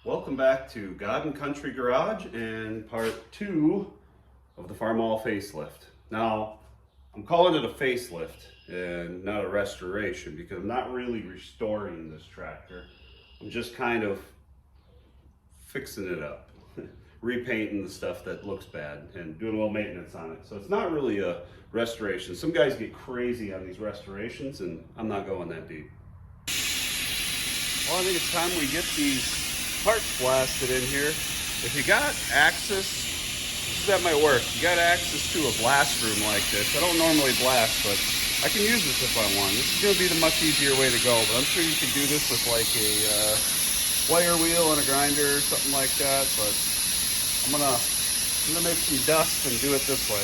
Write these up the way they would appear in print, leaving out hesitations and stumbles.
Welcome back to God and Country Garage and part 2 of the Farmall Facelift. Now, I'm calling it a facelift and not a restoration because I'm not really restoring this tractor. I'm just kind of fixing it up, repainting the stuff that looks bad and doing a little maintenance on it. So it's not really a restoration. Some guys get crazy on these restorations and I'm not going that deep. Well, I think it's time we get these parts blasted in here. If you got access, that might work. You got access to a blast room like this. I don't normally blast, but I can use this if I want. This is going to be the much easier way to go, but I'm sure you could do this with like a wire wheel and a grinder or something like that, but I'm gonna make some dust and do it this way.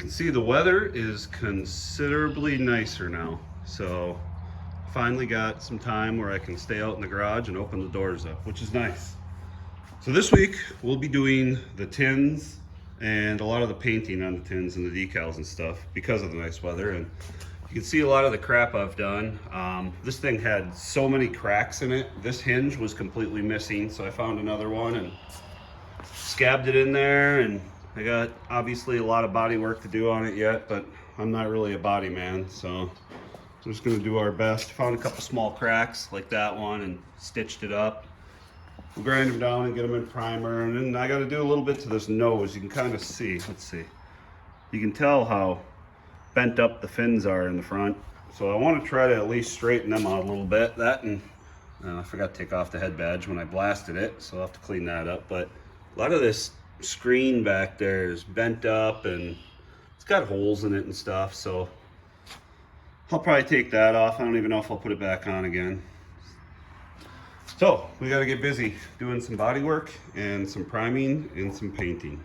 See, the weather is considerably nicer now, so finally got some time where I can stay out in the garage and open the doors up, which is nice. So this week we'll be doing the tins and a lot of the painting on the tins and the decals and stuff because of the nice weather. And you can see a lot of the crap I've done. This thing had so many cracks in it. This hinge was completely missing, so I found another one and scabbed it in there, and I got obviously a lot of body work to do on it yet, but I'm not really a body man, so I'm just gonna do our best. Found a couple small cracks like that one and stitched it up. We'll grind them down and get them in primer, and then I gotta do a little bit to this nose. You can kind of see, let's see. You can tell how bent up the fins are in the front. So I wanna try to at least straighten them out a little bit. That and I forgot to take off the head badge when I blasted it, so I'll have to clean that up. But a lot of this screen back there is bent up and it's got holes in it and stuff, so I'll probably take that off. I don't even know if I'll put it back on again. So we got to get busy doing some body work and some priming and some painting.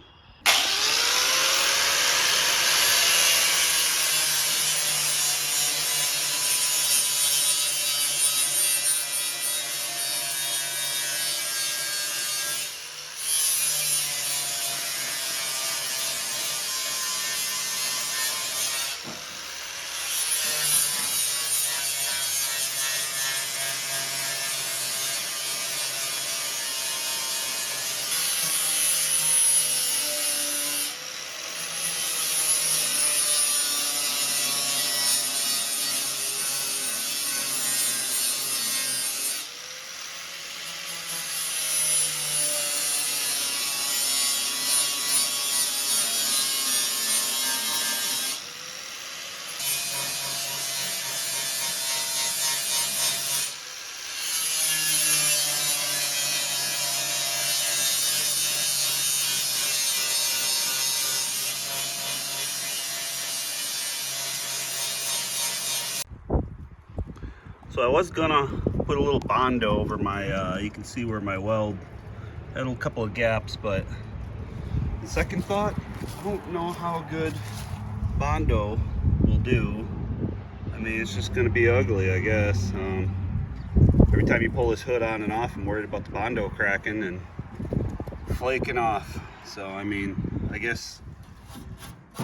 So I was gonna put a little Bondo over my, you can see where my weld had a couple of gaps, but the second thought, I don't know how good Bondo will do. I mean, it's just gonna be ugly, I guess. Every time you pull this hood on and off, I'm worried about the Bondo cracking and flaking off. So, I mean, I guess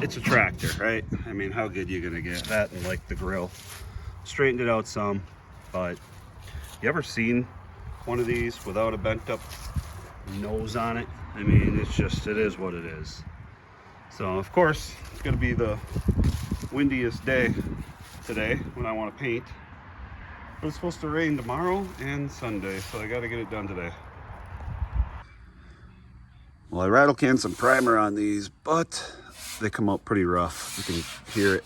it's a tractor, right? I mean, how good you gonna get? That and like the grill. Straightened it out some, but you ever seen one of these without a bent up nose on it? I mean, it's just, it is what it is. So, of course, it's gonna be the windiest day today when I want to paint. But it's supposed to rain tomorrow and Sunday, so I gotta get it done today. Well, I rattle canned some primer on these, but they come out pretty rough. You can hear it.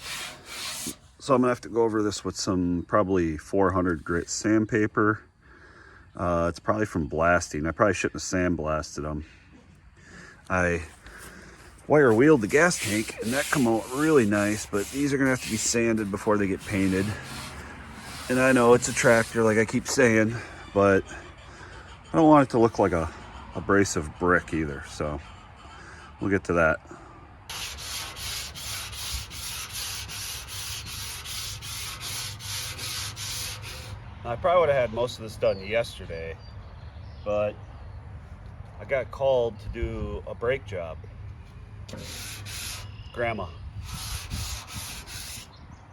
So I'm gonna have to go over this with some probably 400 grit sandpaper. It's probably from blasting. I probably shouldn't have sandblasted them. I wire wheeled the gas tank and that come out really nice, but these are gonna have to be sanded before they get painted. And I know it's a tractor, like I keep saying, but I don't want it to look like a abrasive brick either, so we'll get to that. I probably would have had most of this done yesterday, but I got called to do a brake job. Grandma.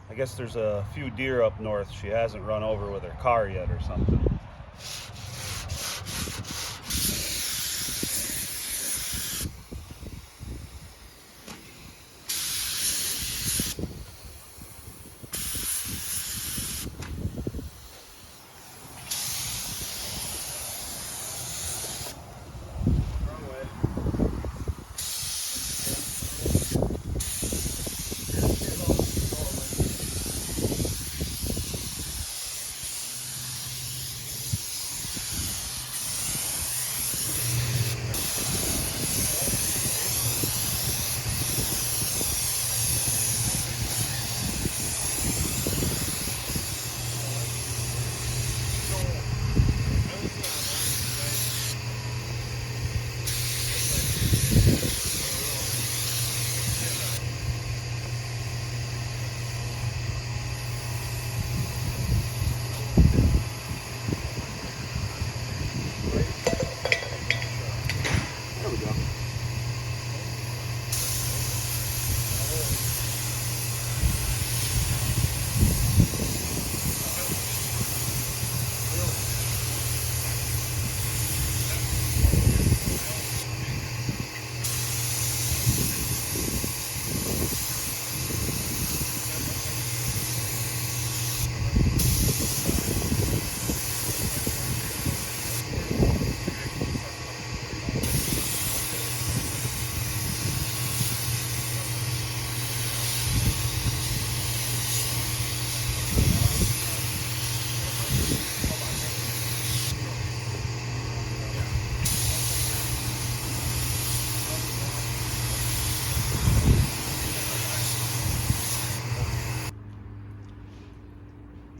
I guess there's a few deer up north she hasn't run over with her car yet or something.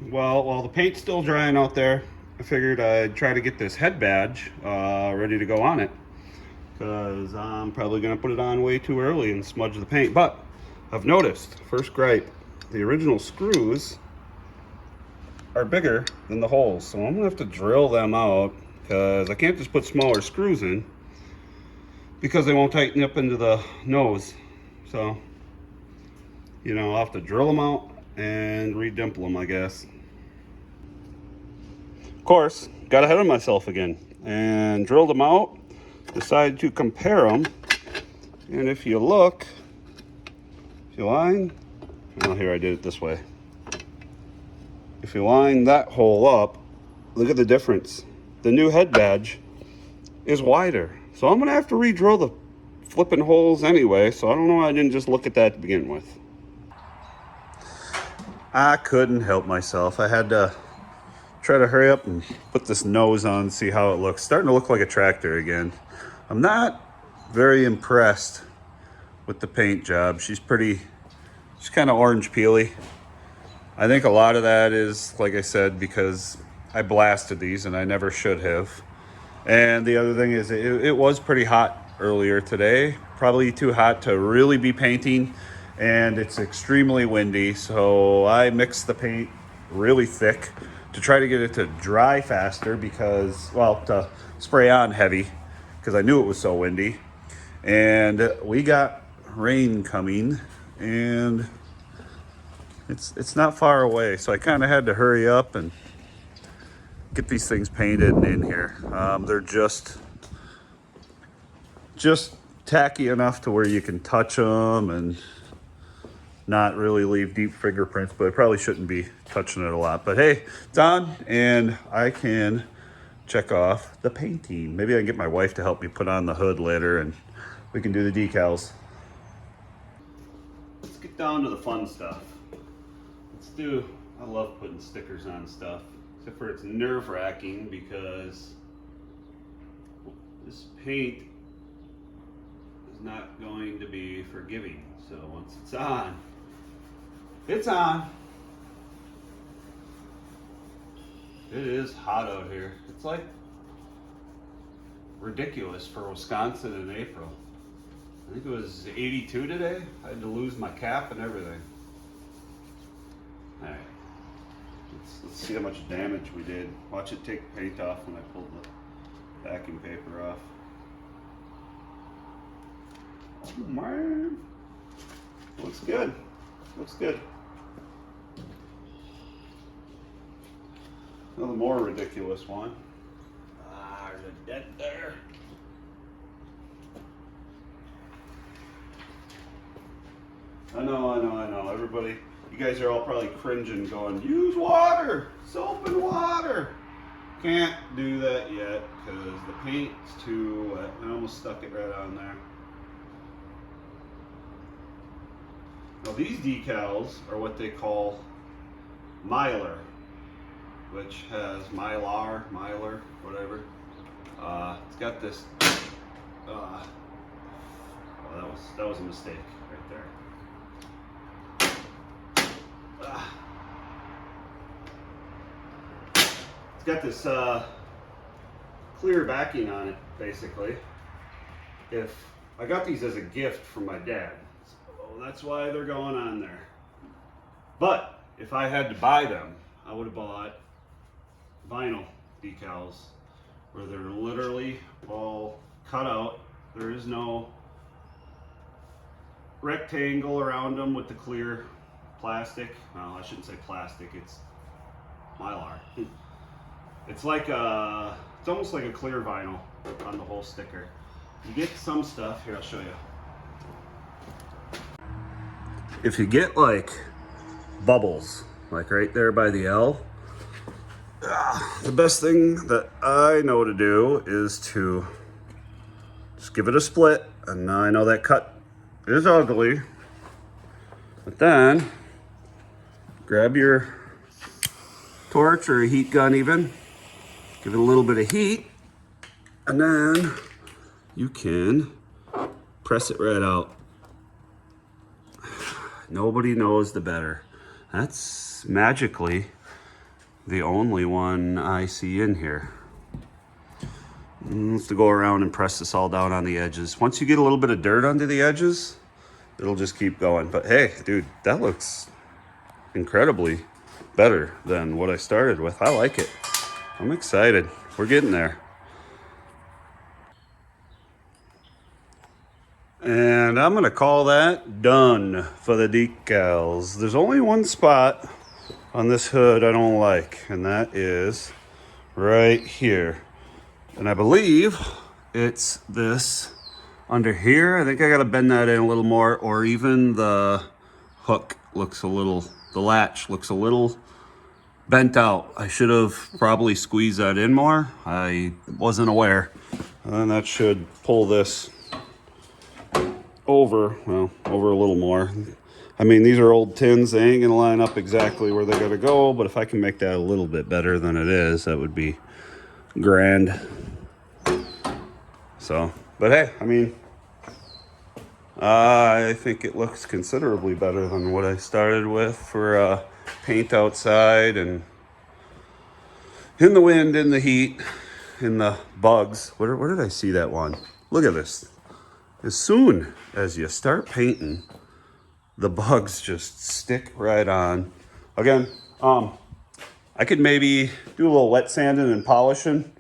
Well, while the paint's still drying out there, I figured I'd try to get this head badge ready to go on it, because I'm probably going to put it on way too early and smudge the paint. But I've noticed, first gripe, the original screws are bigger than the holes, so I'm going to have to drill them out, because I can't just put smaller screws in because they won't tighten up into the nose. So, you know, I'll have to drill them out and redimple them, I guess. Of course, got ahead of myself again and drilled them out, decided to compare them, and if you look, if you line, oh, here I did it this way. If you line that hole up, look at the difference. The new head badge is wider, so I'm gonna have to re-drill the flipping holes anyway, so I don't know why I didn't just look at that to begin with. I couldn't help myself. I had to try to hurry up and put this nose on, see how it looks. Starting to look like a tractor again. I'm not very impressed with the paint job. She's kind of orange peely. I think a lot of that is, like I said, because I blasted these and I never should have. And the other thing is it was pretty hot earlier today, probably too hot to really be painting, and it's extremely windy. So I mixed the paint really thick to try to get it to dry faster because, well, to spray on heavy because I knew it was so windy. And we got rain coming, and it's not far away. So I kind of had to hurry up and get these things painted in here. They're just tacky enough to where you can touch them and not really leave deep fingerprints, but I probably shouldn't be touching it a lot. But hey, it's on, and I can check off the painting. Maybe I can get my wife to help me put on the hood later, and we can do the decals. Let's get down to the fun stuff. I love putting stickers on stuff, except for it's nerve-wracking because this paint is not going to be forgiving. So once it's on, it's on. It is hot out here. It's like ridiculous for Wisconsin in April. I think it was 82 today. I had to lose my cap and everything. All right, let's see how much damage we did. Watch it take paint off when I pulled the backing paper off. Oh man, looks good. Looks good. Another more ridiculous one. There's a dent there. I know. Everybody, you guys are all probably cringing, going, use water, soap and water. Can't do that yet because the paint's too wet. I almost stuck it right on there. Now these decals are what they call mylar, which has mylar, whatever. It's got this. Oh, that was a mistake right there. It's got this clear backing on it, basically. If I got these as a gift from my dad, so that's why they're going on there. But if I had to buy them, I would have bought vinyl decals where they're literally all cut out. There is no rectangle around them with the clear plastic. Well, I shouldn't say plastic, it's mylar. It's like it's almost like a clear vinyl on the whole sticker. You get some stuff, here I'll show you. If you get like bubbles, like right there by the L, the best thing that I know to do is to just give it a split. And now I know that cut is ugly, but then grab your torch or a heat gun even, give it a little bit of heat, and then you can press it right out. Nobody knows the better. That's magically the only one I see in here. Let's go around and press this all down on the edges. Once you get a little bit of dirt under the edges, it'll just keep going. But hey, dude, that looks incredibly better than what I started with. I like it. I'm excited. We're getting there. And I'm gonna call that done for the decals. There's only one spot on this hood I don't like, and that is right here. And I believe it's this under here. I think I gotta bend that in a little more, or even the hook looks a little, the latch looks a little bent out. I should have probably squeezed that in more. I wasn't aware. And that should pull this over, well, over a little more. I mean, these are old tins. They ain't gonna line up exactly where they gotta go, but if I can make that a little bit better than it is, that would be grand. So, but hey, I mean, I think it looks considerably better than what I started with for paint outside and in the wind, in the heat, in the bugs. Where did I see that one? Look at this. As soon as you start painting, the bugs just stick right on. Again, I could maybe do a little wet sanding and polishing.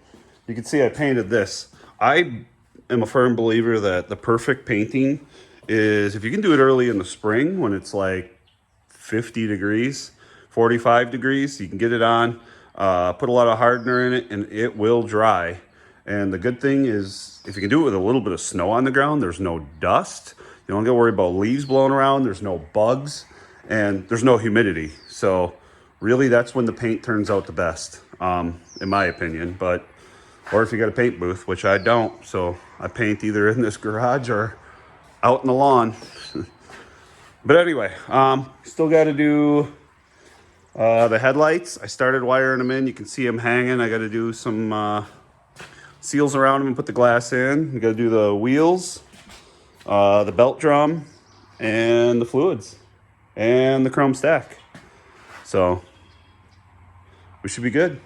You can see I painted this. I am a firm believer that the perfect painting is if you can do it early in the spring when it's like 50 degrees, 45 degrees, you can get it on, put a lot of hardener in it, and it will dry. And the good thing is if you can do it with a little bit of snow on the ground, there's no dust. You don't got to worry about leaves blowing around. There's no bugs and there's no humidity. So really that's when the paint turns out the best, in my opinion. Or if you got a paint booth, which I don't. So I paint either in this garage or out in the lawn. But anyway, still got to do the headlights. I started wiring them in. You can see them hanging. I got to do some seals around them and put the glass in. We got to do the wheels, the belt drum, and the fluids, and the chrome stack. So we should be good.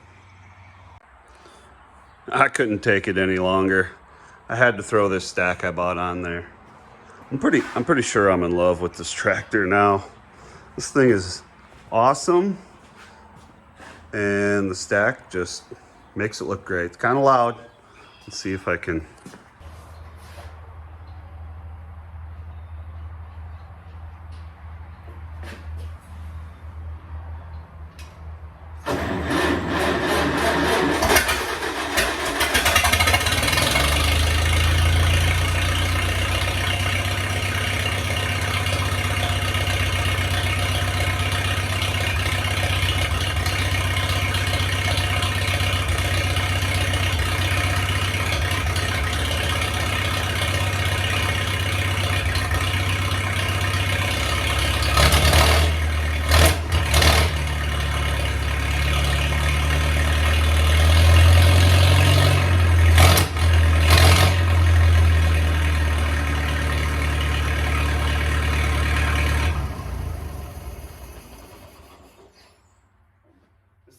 I couldn't take it any longer. I had to throw this stack I bought on there. I'm pretty sure I'm in love with this tractor now. This thing is awesome, and the stack just makes it look great. It's kind of loud. Let's see if I can.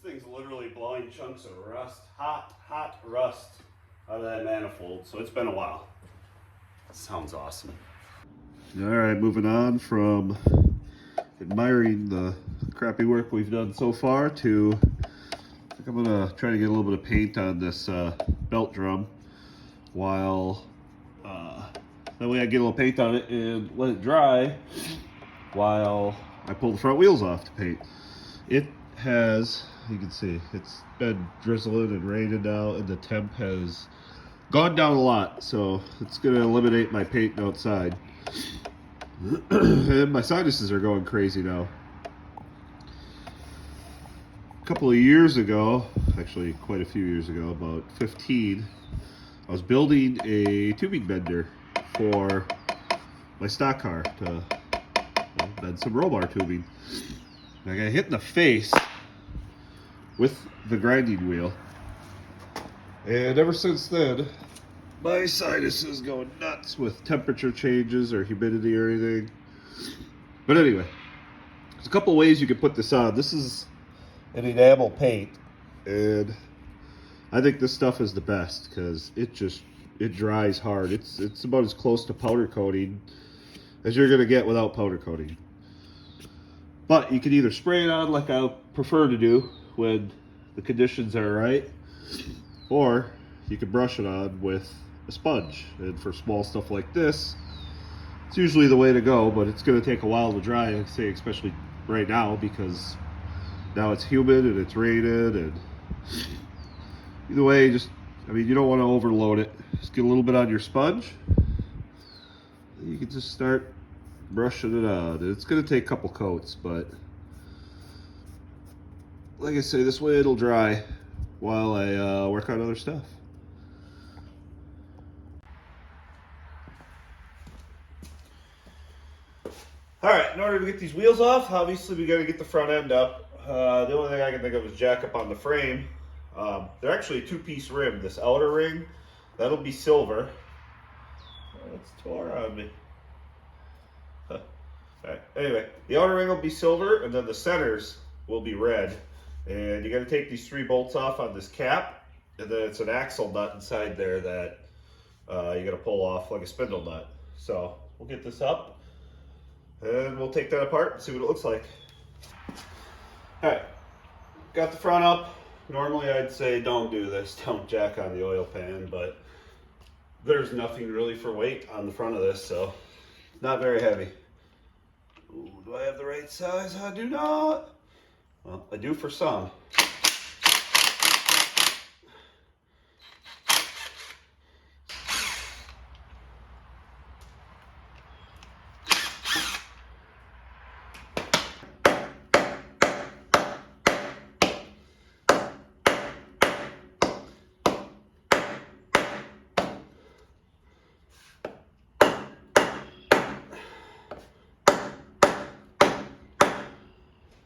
Thing's literally blowing chunks of rust, hot rust out of that manifold. So it's been a while. Sounds awesome. All right, moving on from admiring the crappy work we've done so far to, I think I'm gonna try to get a little bit of paint on this belt drum while, that way I get a little paint on it and let it dry while I pull the front wheels off to paint. It has, you can see, it's been drizzling and raining now, and the temp has gone down a lot, so it's going to eliminate my paint outside. And my sinuses are going crazy now. A couple of years ago, actually quite a few years ago, about 15, I was building a tubing bender for my stock car to bend some roll bar tubing. I got hit in the face with the grinding wheel, and ever since then my sinuses go nuts with temperature changes or humidity or anything. But anyway, there's a couple ways you can put this on. This is an enamel paint, and I think this stuff is the best because it dries hard. It's about as close to powder coating as you're gonna get without powder coating. But you can either spray it on like I prefer to do when the conditions are right, or you can brush it on with a sponge. And for small stuff like this, it's usually the way to go, but it's going to take a while to dry, I'd say, especially right now because now it's humid and it's raining. And either way, you don't want to overload it. Just get a little bit on your sponge. You can just start brushing it on. It's going to take a couple coats, but like I say, this way it'll dry while I work on other stuff. All right, in order to get these wheels off, obviously we got to get the front end up. The only thing I can think of is jack up on the frame. They're actually a two-piece rim. This outer ring, that'll be silver. Oh, it's tore on me. Huh. All right. Anyway, the outer ring will be silver, and then the centers will be red. And you got to take these 3 bolts off on this cap, and then it's an axle nut inside there that you got to pull off like a spindle nut. So we'll get this up and we'll take that apart and see what it looks like. All right, got the front up. Normally I'd say don't do this, don't jack on the oil pan, but there's nothing really for weight on the front of this, so it's not very heavy. Ooh, do I have the right size? I do not. Well, I do for some.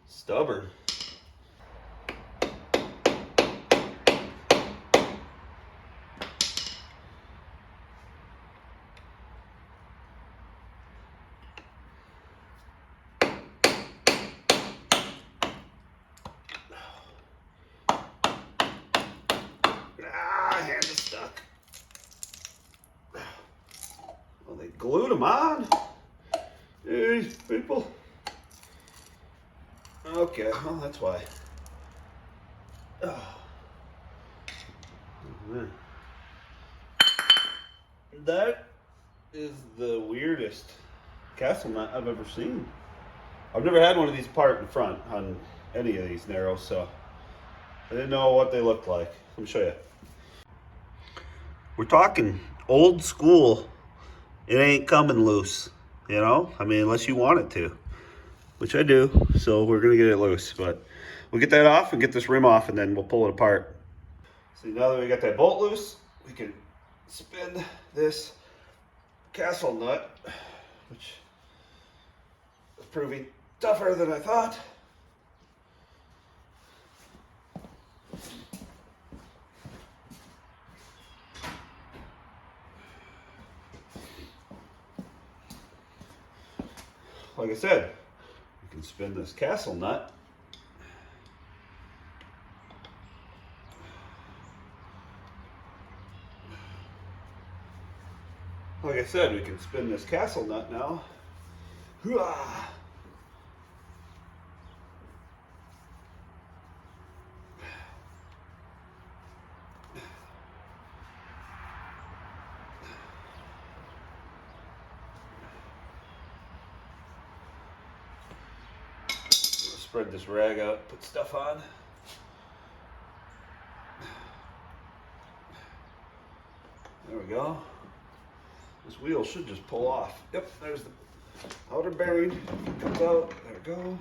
Stubborn. Hand is stuck. Well, they glued them on. These people. Okay, well, that's why. Oh. That is the weirdest castle nut I've ever seen. I've never had one of these apart in front on any of these narrows, so I didn't know what they looked like. Let me show you. We're talking old school. It ain't coming loose, you know? I mean, unless you want it to, which I do. So we're gonna get it loose, but we'll get that off and get this rim off, and then we'll pull it apart. See, now that we got that bolt loose, we can spin this castle nut, which is proving tougher than I thought. Like I said, you can spin this castle nut. Like I said, we can spin this castle nut now. Hoo-ah! Spread this rag out, put stuff on. There we go. This wheel should just pull off. Yep, there's the outer bearing. It comes out. There we go.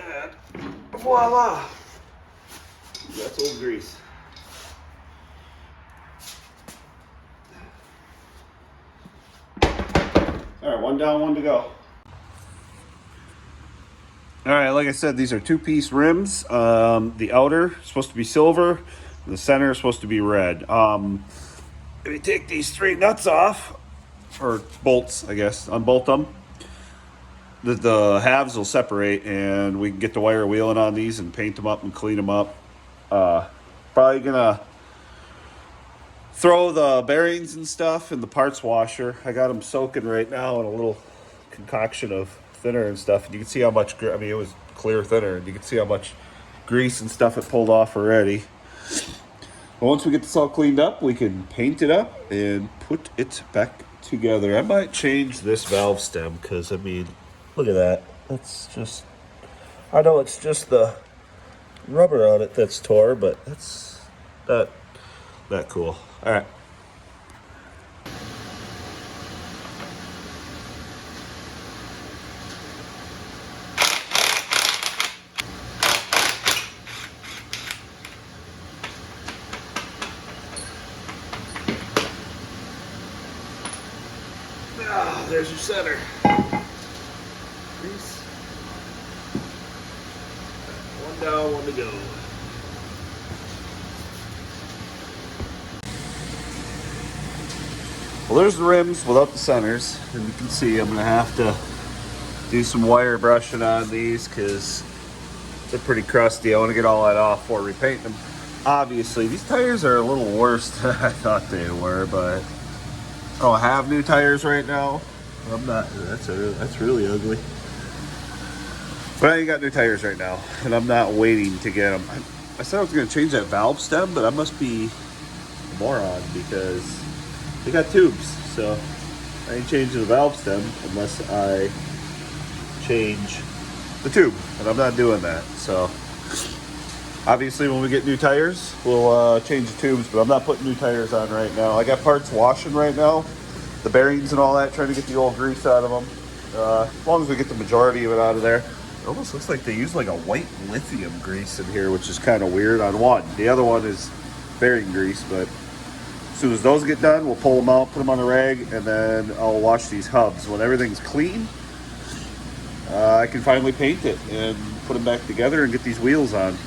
And voila! That's old grease. All right, one down, one to go. All right, like I said, these are 2-piece rims. The outer is supposed to be silver. The center is supposed to be red. If you take these 3 nuts off, or bolts, I guess, unbolt them, the halves will separate, and we can get the wire wheeling on these and paint them up and clean them up. Probably gonna throw the bearings and stuff in the parts washer. I got them soaking right now in a little concoction of thinner and stuff, and you can see how much, I mean, it was clear thinner, and you can see how much grease and stuff it pulled off already. But once we get this all cleaned up, we can paint it up and put it back together. I might change this valve stem, because I mean, look at that. That's just, I know it's just the rubber on it that's tore, but that's not that cool. All right. Ah, there's your center. Grease. One down, one to go. Well, there's the rims without the centers, and you can see I'm gonna have to do some wire brushing on these because they're pretty crusty. I want to get all that off before repainting them. Obviously, these tires are a little worse than I thought they were, but I don't have new tires right now. I'm not. That's really ugly. But I ain't got new tires right now, and I'm not waiting to get them. I said I was going to change that valve stem, but I must be a moron because they got tubes. So I ain't changing the valve stem unless I change the tube, and I'm not doing that. So obviously when we get new tires, we'll change the tubes, but I'm not putting new tires on right now. I got parts washing right now, the bearings and all that, trying to get the old grease out of them. As long as we get the majority of it out of there. It almost looks like they use like a white lithium grease in here, which is kind of weird on one. The other one is bearing grease, but as soon as those get done, we'll pull them out, put them on a rag, and then I'll wash these hubs. When everything's clean, I can finally paint it and put them back together and get these wheels on.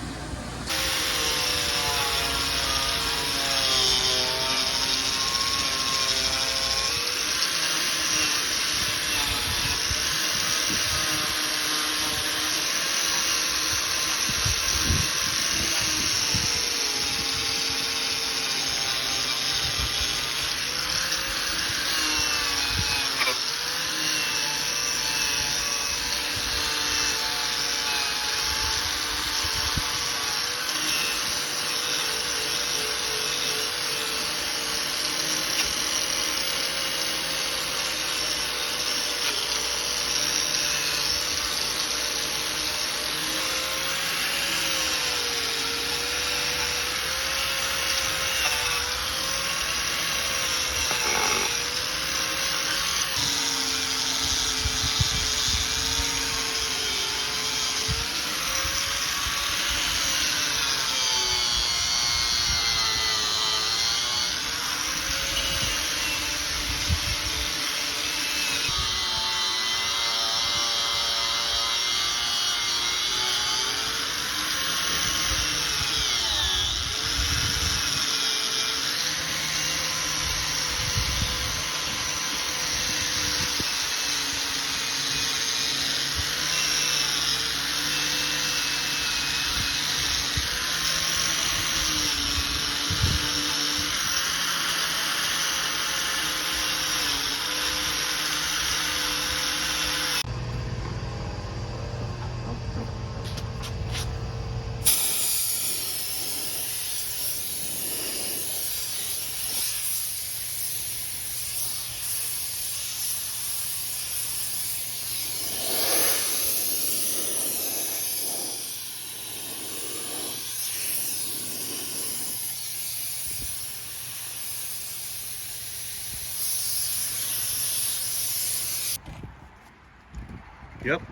Yep,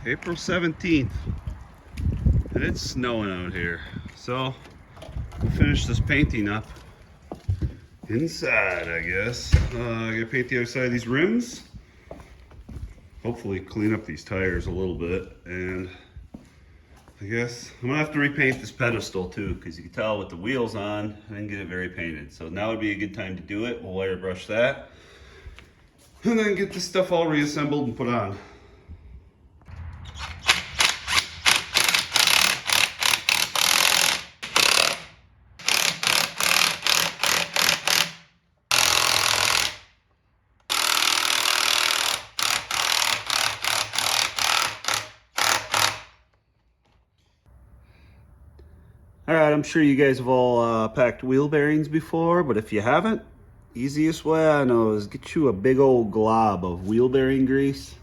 April 17th, and it's snowing out here. So we'll finish this painting up inside, I guess. I gotta paint the other side of these rims. Hopefully clean up these tires a little bit, and I guess I'm gonna have to repaint this pedestal too, because you can tell with the wheels on, I didn't get it very painted. So now would be a good time to do it. We'll wire brush that, and then get this stuff all reassembled and put on. All right, I'm sure you guys have all packed wheel bearings before, but if you haven't, easiest way I know is get you a big old glob of wheel bearing grease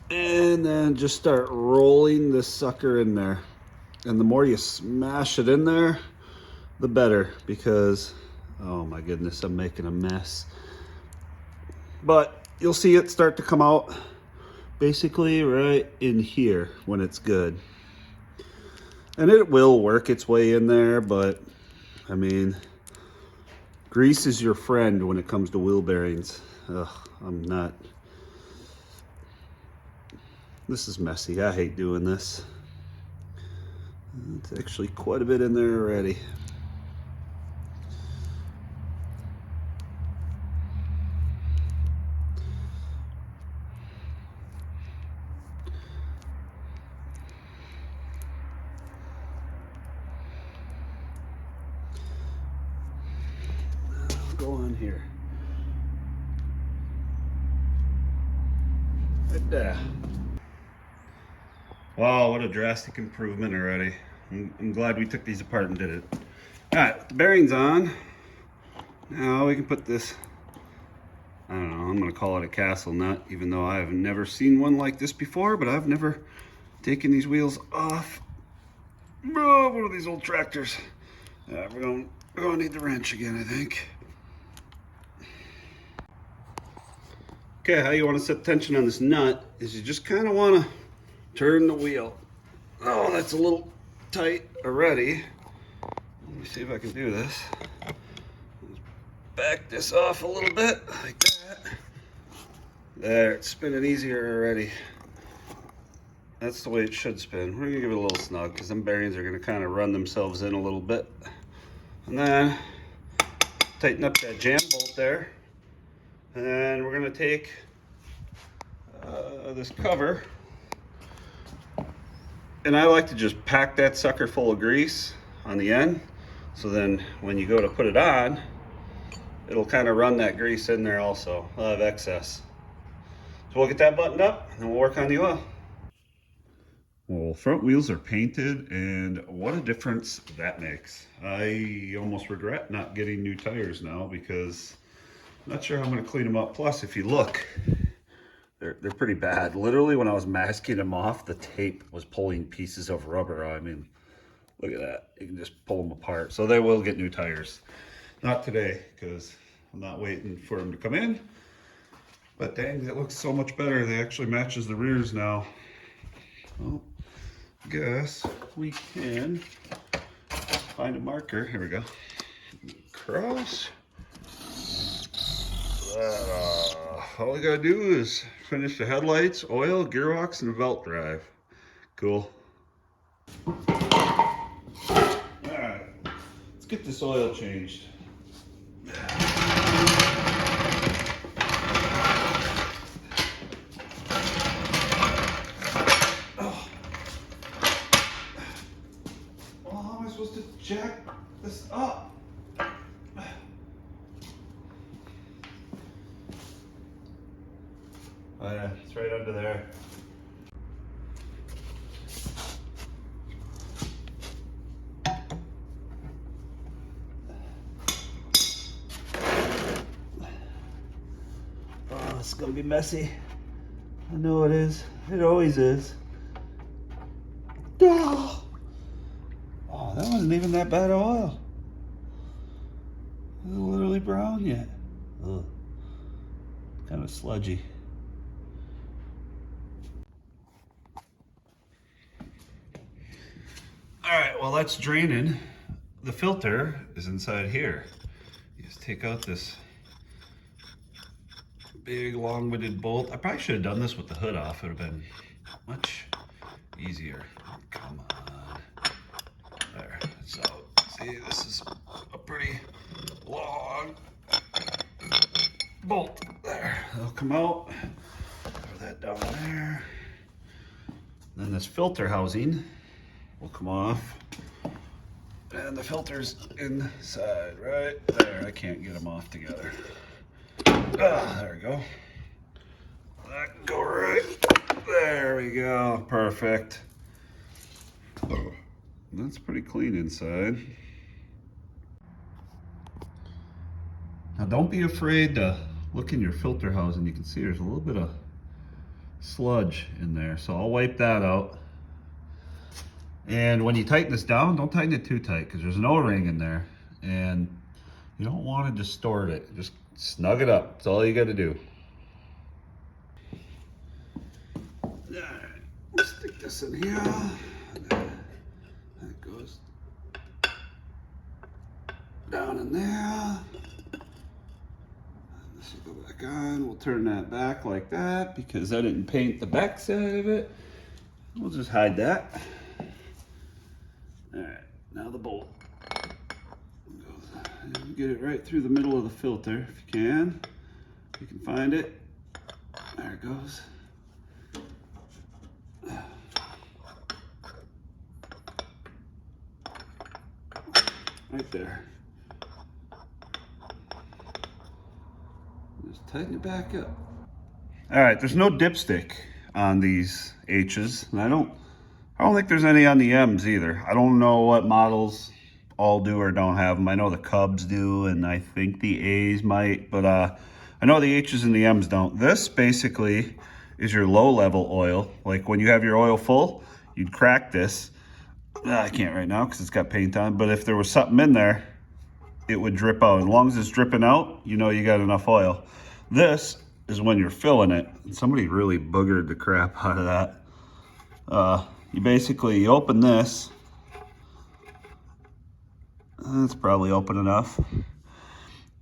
and then just start rolling this sucker in there. And the more you smash it in there, the better, because, oh my goodness, I'm making a mess. But you'll see it start to come out basically right in here when it's good. And it will work its way in there, but I mean, grease is your friend when it comes to wheel bearings. Ugh, I'm not. This is messy. I hate doing this. It's actually quite a bit in there already. go on here. Right there. Wow, what a drastic improvement already. I'm glad we took these apart and did it. All right, the bearing's on. Now we can put this, I don't know, I'm gonna call it a castle nut, even though I have never seen one like this before, but I've never taken these wheels off. Oh, one of these old tractors. We're gonna need the wrench again, I think. Okay, how you want to set tension on this nut is you just kind of want to turn the wheel. Oh, that's a little tight already. Let me see if I can do this. Let's back this off a little bit, like that. There, it's spinning easier already. That's the way it should spin. We're gonna give it a little snug because them bearings are gonna kind of run themselves in a little bit. And then tighten up that jam bolt there. And we're gonna take this cover, and I like to just pack that sucker full of grease on the end, so then when you go to put it on, it'll kind of run that grease in there also. I'll have excess. So we'll get that buttoned up and then we'll work on the oil. Well, front wheels are painted, and what a difference that makes. I almost regret not getting new tires now because I'm not sure how I'm going to clean them up. Plus, if you look, they're pretty bad. Literally, when I was masking them off, the tape was pulling pieces of rubber. I mean, look at that. You can just pull them apart. So they will get new tires. Not today, because I'm not waiting for them to come in. But dang, that looks so much better. They actually matches the rears now. Well, I guess we can find a marker. Here we go. Cross. All we gotta do is finish the headlights, oil, gearbox, and the belt drive. Cool. Alright, let's get this oil changed. Oh. Well, how am I supposed to jack this up? Oh yeah, it's right under there. Oh, it's gonna be messy. I know it is. It always is. Oh, that wasn't even that bad of oil. It's literally brown yet. Ugh. Kind of sludgy. All right, well, that's draining. The filter is inside here. You just take out this big long-winded bolt. I probably should have done this with the hood off. It would have been much easier. Come on. There, so see, this is a pretty long bolt. There, it'll come out. Throw that down there. Then this filter housing will come off, and the filter's inside right there. I can't get them off together. There we go. That can go right there. We go. Perfect. That's pretty clean inside. Now don't be afraid to look in your filter housing. You can see there's a little bit of sludge in there, so I'll wipe that out. And when you tighten this down, don't tighten it too tight because there's an O-ring in there and you don't want to distort it. Just snug it up. That's all you got to do. All right, let's stick this in here. That goes down in there. This will go back on. We'll turn that back like that because I didn't paint the back side of it. We'll just hide that. All right, now the bolt. Get it right through the middle of the filter if you can. You can find it. There it goes. Right there. tighten it back up. All right, there's no dipstick on these H's, and I don't think there's any on the M's either. I don't know what models all do or don't have them. I know the Cubs do, and I think the A's might, but I know the H's and the M's don't. This basically is your low level oil. Like when you have your oil full, you'd crack this. I can't right now because it's got paint on, but if there was something in there, it would drip out. As long as it's dripping out, you know you got enough oil. This is when you're filling it. And somebody really boogered the crap out of that. You open this. That's probably open enough.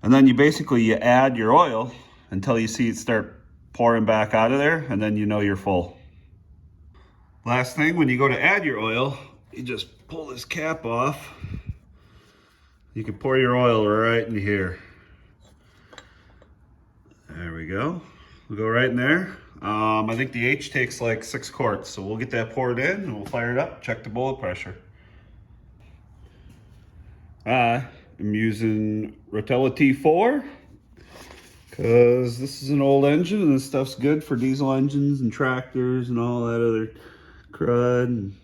And then you add your oil until you see it start pouring back out of there, and then you know you're full. Last thing, when you go to add your oil, you just pull this cap off. You can pour your oil right in here. There we go. We'll go right in there. I think the H takes like 6 quarts, so we'll get that poured in and we'll fire it up, check the bullet pressure. I'm using Rotella T4 because this is an old engine and this stuff's good for diesel engines and tractors and all that other crud. And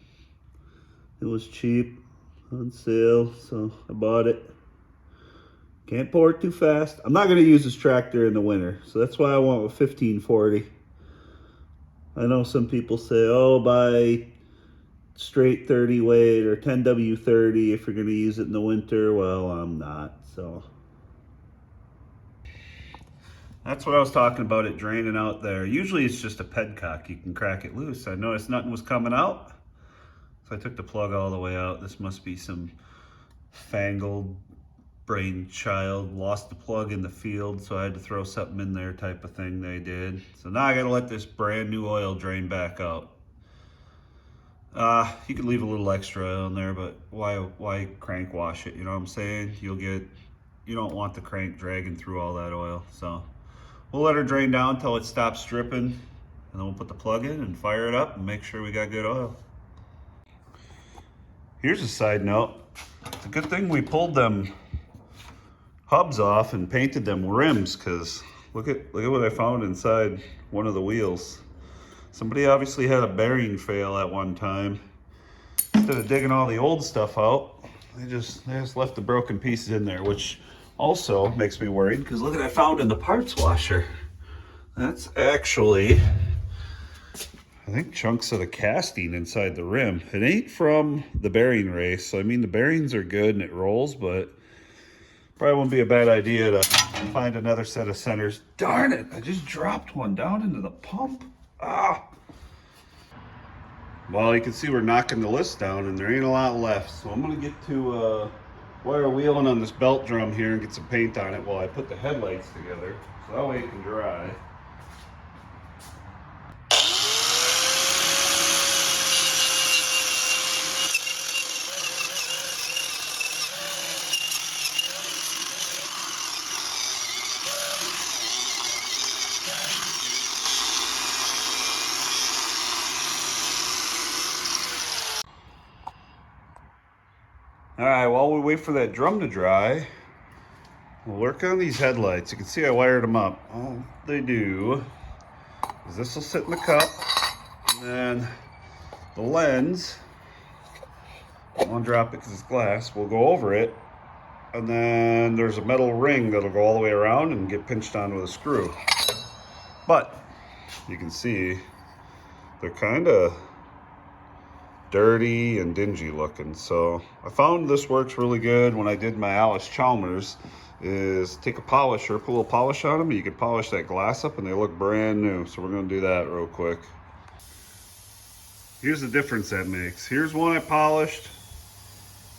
it was cheap on sale, so I bought it. Can't pour it too fast. I'm not going to use this tractor in the winter, so that's why I went with 1540. I know some people say, oh, buy straight 30 weight or 10W30 if you're going to use it in the winter. Well, I'm not, so. That's what I was talking about, it draining out there. Usually it's just a pedcock. You can crack it loose. I noticed nothing was coming out, so I took the plug all the way out. This must be some fangled brainchild, lost the plug in the field, so I had to throw something in there type of thing they did. So now I gotta let this brand new oil drain back out. You could leave a little extra oil in there, but why crank wash it? You know what I'm saying? You don't want the crank dragging through all that oil. So we'll let her drain down until it stops dripping, and then we'll put the plug in and fire it up and make sure we got good oil. Here's a side note. It's a good thing we pulled them hubs off and painted them rims, because look at what I found inside one of the wheels. Somebody obviously had a bearing fail at one time. Instead of digging all the old stuff out, they just left the broken pieces in there, which also makes me worried, because look what I found in the parts washer. That's actually, I think, chunks of the casting inside the rim. It ain't from the bearing race, so I mean the bearings are good and it rolls, but probably wouldn't be a bad idea to find another set of centers. Darn it, I just dropped one down into the pump. Well, you can see we're knocking the list down and there ain't a lot left, so I'm gonna get to wire wheeling on this belt drum here and get some paint on it while I put the headlights together, so that way it can dry. All right, while we wait for that drum to dry, we'll work on these headlights. You can see I wired them up. All they do is this will sit in the cup, and then the lens, I won't drop it because it's glass, we'll go over it, and then there's a metal ring that'll go all the way around and get pinched on with a screw. But you can see they're kind of dirty and dingy looking, so I found this works really good when I did my Alice Chalmers, is take a polisher, put a little polish on them, and you can polish that glass up and they look brand new. So we're going to do that real quick. Here's the difference that makes. Here's one I polished,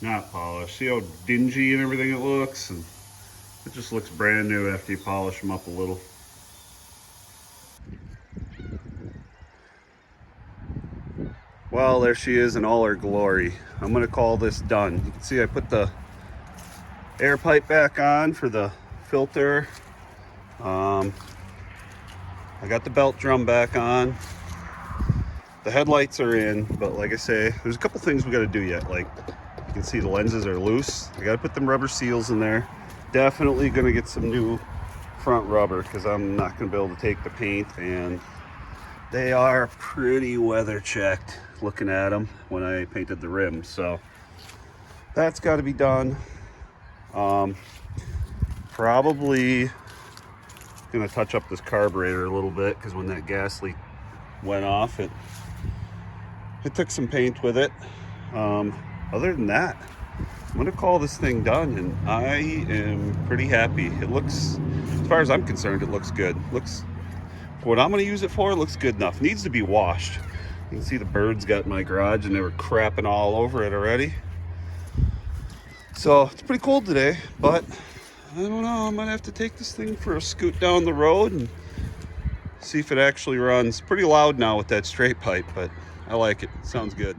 not polished. See how dingy and everything it looks, and it just looks brand new after you polish them up a little. Well, there she is in all her glory. I'm gonna call this done. You can see I put the air pipe back on for the filter. I got the belt drum back on. The headlights are in, but like I say, there's a couple things we gotta do yet. Like, you can see the lenses are loose. I gotta put them rubber seals in there. Definitely gonna get some new front rubber because I'm not going to be able to take the paint, and they are pretty weather checked looking at them when I painted the rims. So that's got to be done. Probably going to touch up this carburetor a little bit because when that gas leak went off, it took some paint with it. Other than that, I'm going to call this thing done, and I am pretty happy. It looks, as far as I'm concerned, it looks good. Looks, for what I'm going to use it for, it looks good enough. It needs to be washed. You can see the birds got in my garage and they were crapping all over it already. So it's pretty cold today, but I don't know. I might have to take this thing for a scoot down the road and see if it actually runs. Pretty loud now with that straight pipe, but I like it. It sounds good.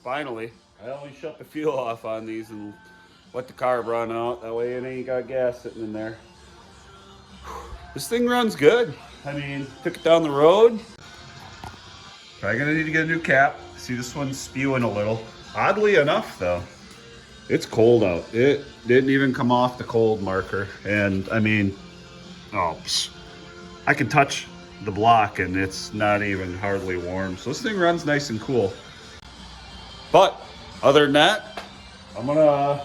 Finally, I always shut the fuel off on these and let the carb run out. That way it ain't got gas sitting in there. This thing runs good. I mean, took it down the road. Probably gonna need to get a new cap. See, this one's spewing a little. Oddly enough though, it's cold out. It didn't even come off the cold marker. And I mean, I can touch the block and it's not even hardly warm. So this thing runs nice and cool. But other than that, other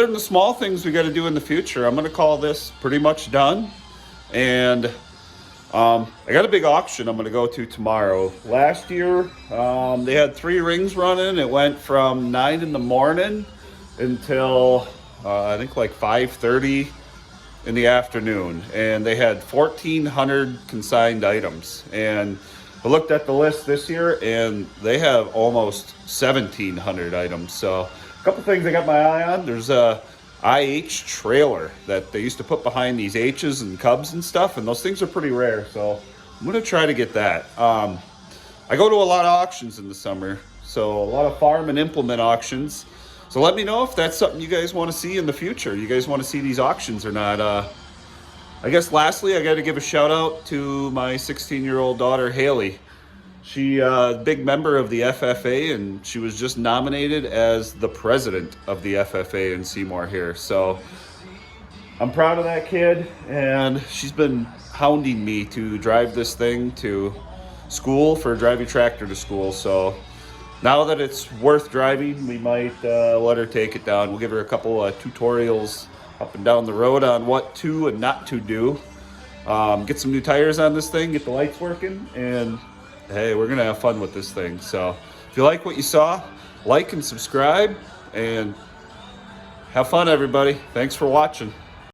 than the small things we got to do in the future, I'm gonna call this pretty much done. And I got a big auction I'm gonna go to tomorrow. Last year, they had 3 rings running. It went from 9 in the morning until I think like 5:30 in the afternoon, and they had 1,400 consigned items. And I looked at the list this year, and they have almost 1,700 items. So a couple things I got my eye on. There's a IH trailer that they used to put behind these H's and Cubs and stuff, and those things are pretty rare. So I'm gonna try to get that. I go to a lot of auctions in the summer, so a lot of farm and implement auctions. So let me know if that's something you guys want to see in the future. You guys want to see these auctions or not? I guess lastly, I got to give a shout out to my 16-year-old daughter, Haley. She a big member of the FFA, and she was just nominated as the president of the FFA in Seymour here. So I'm proud of that kid, and she's been hounding me to drive this thing to school for driving tractor to school. So now that it's worth driving, we might let her take it down. We'll give her a couple tutorials up and down the road on what to and not to do. get some new tires on this thing, get the lights working, and hey, we're gonna have fun with this thing. So if you like what you saw, like and subscribe, and have fun, everybody. Thanks for watching.